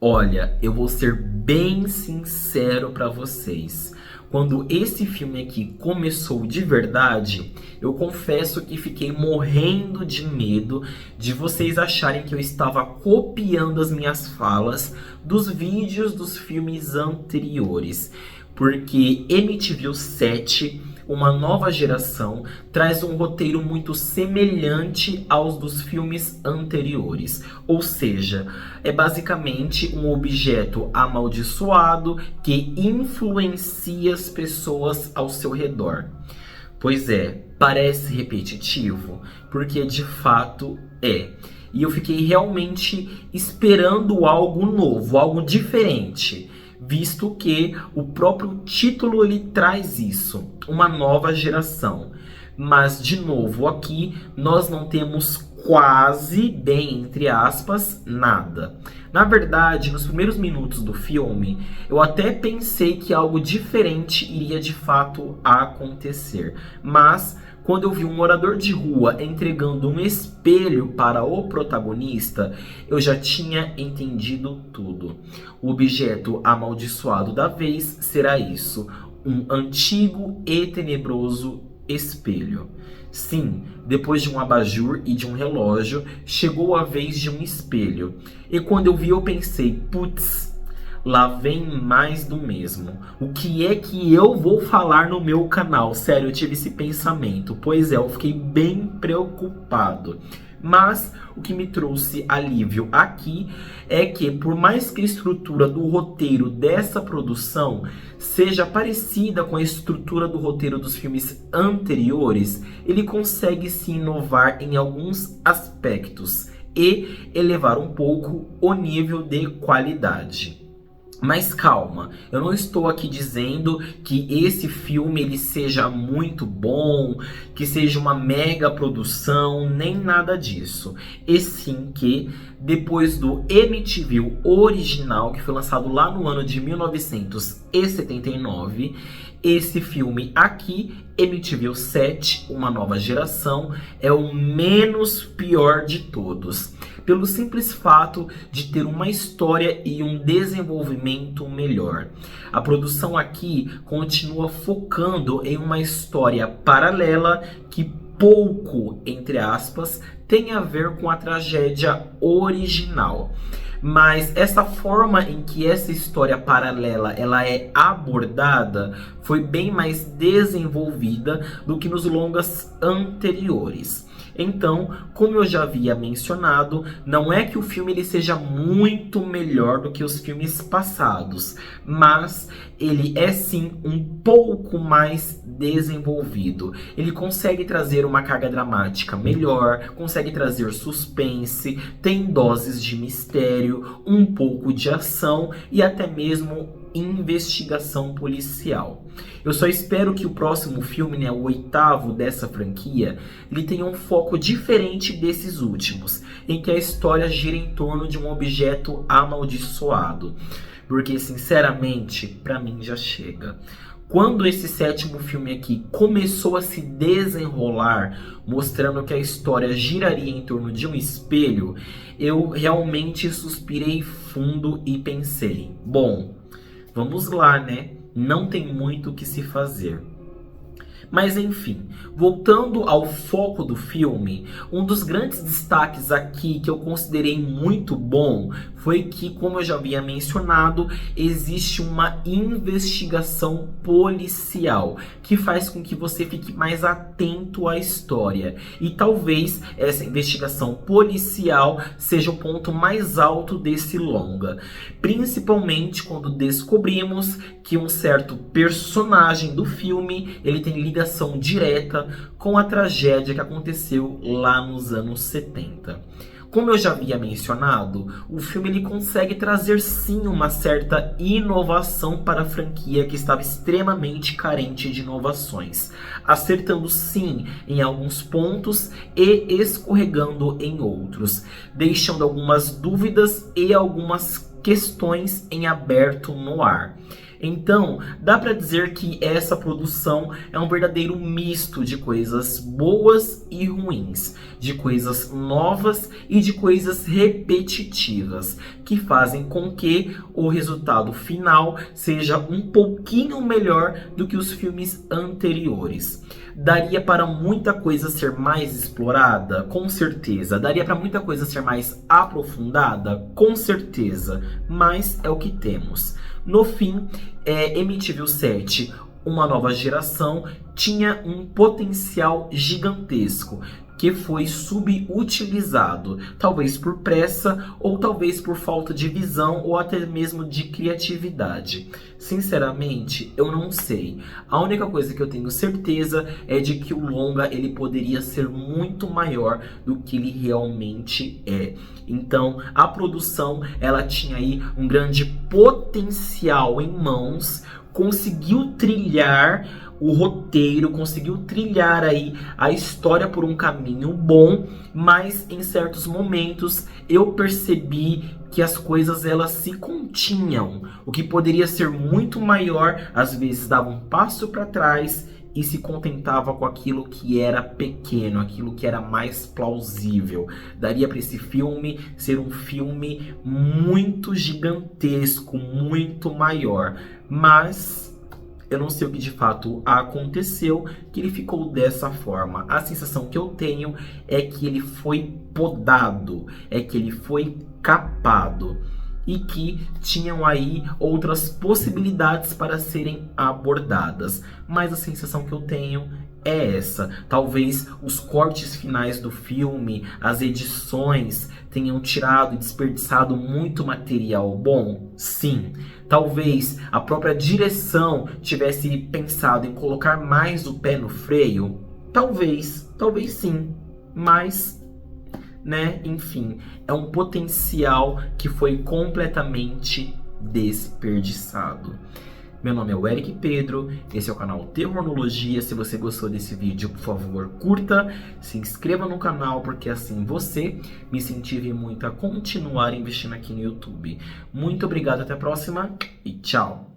Olha, eu vou ser bem sincero pra vocês. Quando esse filme aqui começou de verdade, eu confesso que fiquei morrendo de medo de vocês acharem que eu estava copiando as minhas falas dos vídeos dos filmes anteriores. Porque MTV7, uma nova geração, traz um roteiro muito semelhante aos dos filmes anteriores. Ou seja, é basicamente um objeto amaldiçoado que influencia as pessoas ao seu redor. Pois é, parece repetitivo, porque de fato é. E eu fiquei realmente esperando algo novo, algo diferente, visto que o próprio título ele traz isso, uma nova geração. Mas de novo, aqui nós não temos quase, bem entre aspas, nada. Na verdade, nos primeiros minutos do filme, eu até pensei que algo diferente iria de fato acontecer. Mas quando eu vi um morador de rua entregando um espelho para o protagonista, eu já tinha entendido tudo. O objeto amaldiçoado da vez será isso, um antigo e tenebroso espelho. Sim, depois de um abajur e de um relógio, chegou a vez de um espelho. E quando eu vi, eu pensei, putz, lá vem mais do mesmo. O que é que eu vou falar no meu canal? Sério, eu tive esse pensamento. Pois é, eu fiquei bem preocupado. Mas o que me trouxe alívio aqui é que, por mais que a estrutura do roteiro dessa produção seja parecida com a estrutura do roteiro dos filmes anteriores, ele consegue se inovar em alguns aspectos e elevar um pouco o nível de qualidade. Mas calma, eu não estou aqui dizendo que esse filme ele seja muito bom, que seja uma mega produção, nem nada disso. E sim que, depois do MTV original, que foi lançado lá no ano de 1979, esse filme aqui, MTV7, Uma Nova Geração, é o menos pior de todos. Pelo simples fato de ter uma história e um desenvolvimento melhor. A produção aqui continua focando em uma história paralela que pouco, entre aspas, tem a ver com a tragédia original. Mas essa forma em que essa história paralela ela é abordada foi bem mais desenvolvida do que nos longas anteriores. Então, como eu já havia mencionado, não é que o filme ele seja muito melhor do que os filmes passados, mas ele é sim um pouco mais desenvolvido. Ele consegue trazer uma carga dramática melhor, consegue trazer suspense, tem doses de mistério, um pouco de ação e até mesmo investigação policial. Eu só espero que o próximo filme, né, o 8º dessa franquia, ele tenha um foco diferente desses últimos, em que a história gira em torno de um objeto amaldiçoado. Porque, sinceramente, pra mim já chega. Quando esse 7º filme aqui começou a se desenrolar, mostrando que a história giraria em torno de um espelho, eu realmente suspirei fundo e pensei, bom, vamos lá, né? Não tem muito o que se fazer. Mas enfim, voltando ao foco do filme, um dos grandes destaques aqui que eu considerei muito bom foi que, como eu já havia mencionado, existe uma investigação policial que faz com que você fique mais atento à história. E talvez essa investigação policial seja o ponto mais alto desse longa. Principalmente quando descobrimos que um certo personagem do filme ele tem ligação direta com a tragédia que aconteceu lá nos anos 70. Como eu já havia mencionado, o filme ele consegue trazer sim uma certa inovação para a franquia que estava extremamente carente de inovações, acertando sim em alguns pontos e escorregando em outros, deixando algumas dúvidas e algumas questões em aberto no ar. Então, dá pra dizer que essa produção é um verdadeiro misto de coisas boas e ruins, de coisas novas e de coisas repetitivas, que fazem com que o resultado final seja um pouquinho melhor do que os filmes anteriores. Daria para muita coisa ser mais explorada? Com certeza. Daria para muita coisa ser mais aprofundada? Com certeza. Mas é o que temos. No fim, MTV7, uma nova geração, tinha um potencial gigantesco que foi subutilizado, talvez por pressa ou talvez por falta de visão ou até mesmo de criatividade. Sinceramente, eu não sei. A única coisa que eu tenho certeza é de que o longa ele poderia ser muito maior do que ele realmente é. Então, a produção, ela tinha aí um grande potencial em mãos, conseguiu trilhar o roteiro, conseguiu trilhar aí a história por um caminho bom, mas em certos momentos eu percebi que as coisas elas se continham. O que poderia ser muito maior, às vezes dava um passo para trás e se contentava com aquilo que era pequeno, aquilo que era mais plausível. Daria para esse filme ser um filme muito gigantesco, muito maior, mas eu não sei o que de fato aconteceu, que ele ficou dessa forma. A sensação que eu tenho é que ele foi podado, é que ele foi capado e que tinham aí outras possibilidades para serem abordadas. Mas a sensação que eu tenho é essa. Talvez os cortes finais do filme, as edições, tenham tirado e desperdiçado muito material bom? Sim. Talvez a própria direção tivesse pensado em colocar mais o pé no freio? Talvez sim. Mas, enfim, é um potencial que foi completamente desperdiçado. Meu nome é o Eric Pedro, esse é o canal Terrornologia. Se você gostou desse vídeo, por favor, curta, se inscreva no canal, porque assim você me incentiva muito a continuar investindo aqui no YouTube. Muito obrigado, até a próxima e tchau!